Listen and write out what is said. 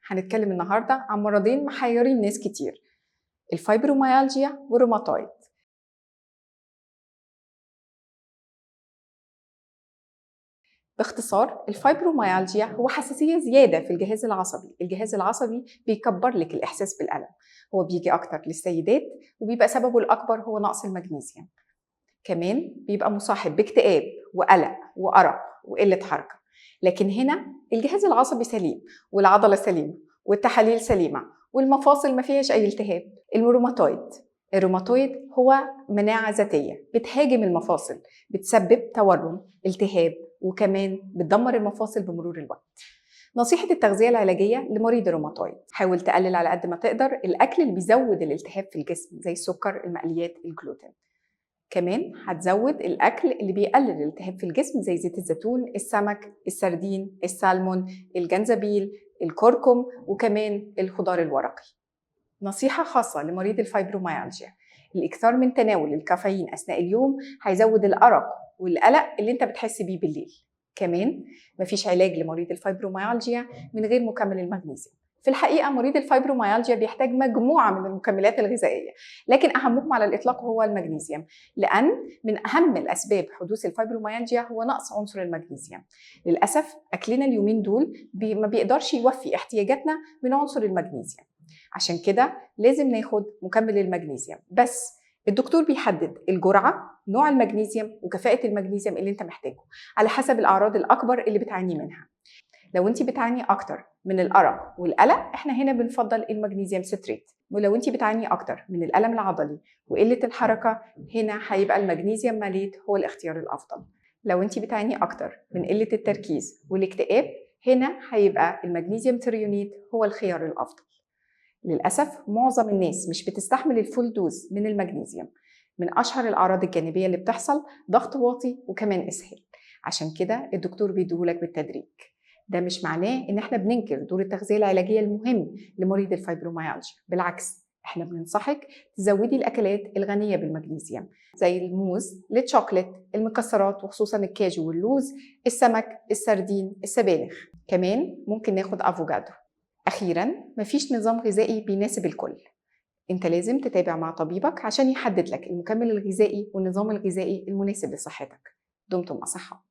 هنتكلم النهاردة عن مرضين محيرين ناس كتير، الفايبروميالجيا والروماتويد. باختصار الفايبروميالجيا هو حساسية زيادة في الجهاز العصبي. الجهاز العصبي بيكبر لك الإحساس بالألم، هو بيجي أكتر للسيدات وبيبقى سببه الأكبر هو نقص المغنيسيوم. كمان بيبقى مصاحب باكتئاب وقلق وأرق وقلة حركة. لكن هنا الجهاز العصبي سليم والعضلة سليمة والتحاليل سليمة والمفاصل ما فيهاش أي التهاب. الروماتويد هو مناعة ذاتية بتهاجم المفاصل، بتسبب تورم، التهاب، وكمان بتدمر المفاصل بمرور الوقت. نصيحة التغذية العلاجية لمريض الروماتويد: حاول تقلل على قد ما تقدر الأكل اللي بيزود الالتهاب في الجسم زي السكر، المقليات، الجلوتين. كمان هتزود الأكل اللي بيقلل الالتهاب في الجسم زي زيت الزيتون، السمك، السردين، السالمون، الجنزبيل، الكركم، وكمان الخضار الورقي. نصيحة خاصة لمريض الفايبروميالجيا: الإكثار من تناول الكافيين أثناء اليوم هيزود الأرق والقلق اللي انت بتحس بيه بالليل. كمان مفيش علاج لمريض الفايبروميالجيا من غير مكمل المغنيسيوم. في الحقيقة مريض الفايبروميالجيا بيحتاج مجموعة من المكملات الغذائية، لكن أهمهم على الإطلاق هو المغنيسيوم، لأن من أهم الأسباب حدوث الفايبروميالجيا هو نقص عنصر المغنيسيوم. للأسف أكلنا اليومين دول ما بيقدرش يوفي احتياجاتنا من عنصر المغنيسيوم، عشان كده لازم ناخد مكمل المغنيسيوم، بس الدكتور بيحدد الجرعة، نوع المغنيسيوم، وكفاءة المغنيسيوم اللي انت محتاجه على حسب الأعراض الأكبر اللي بتعاني منها. لو انت بتعاني أكتر من الأرق والقلق، احنا هنا بنفضل المغنيسيوم ستريت. ولو انت بتعاني أكتر من الألم العضلي وقلة الحركة، هنا هيبقى المغنيسيوم ماليت هو الاختيار الأفضل. لو انت بتعاني أكتر من قلة التركيز والاكتئاب، هنا هيبقى المغنيسيوم تريونيت هو الخيار الأفضل. للأسف معظم الناس مش بتستحمل الفول دوز من المغنيسيوم. من أشهر الأعراض الجانبية اللي بتحصل ضغط واطي وكمان إسهال، عشان كده الدكتور بيديهولك بالتدريج. ده مش معناه إن احنا بننكر دور التغذية العلاجية المهم لمريض الفايبروميالجيا، بالعكس احنا بننصحك تزودي الأكلات الغنية بالمغنيسيوم زي الموز، الشوكولات، المكسرات وخصوصا الكاجو واللوز، السمك، السردين، السبانخ. كمان ممكن ناخد أفوكادو. أخيراً، مفيش نظام غذائي بيناسب الكل. أنت لازم تتابع مع طبيبك عشان يحدد لك المكمل الغذائي والنظام الغذائي المناسب لصحتك. دمتم أصحاء.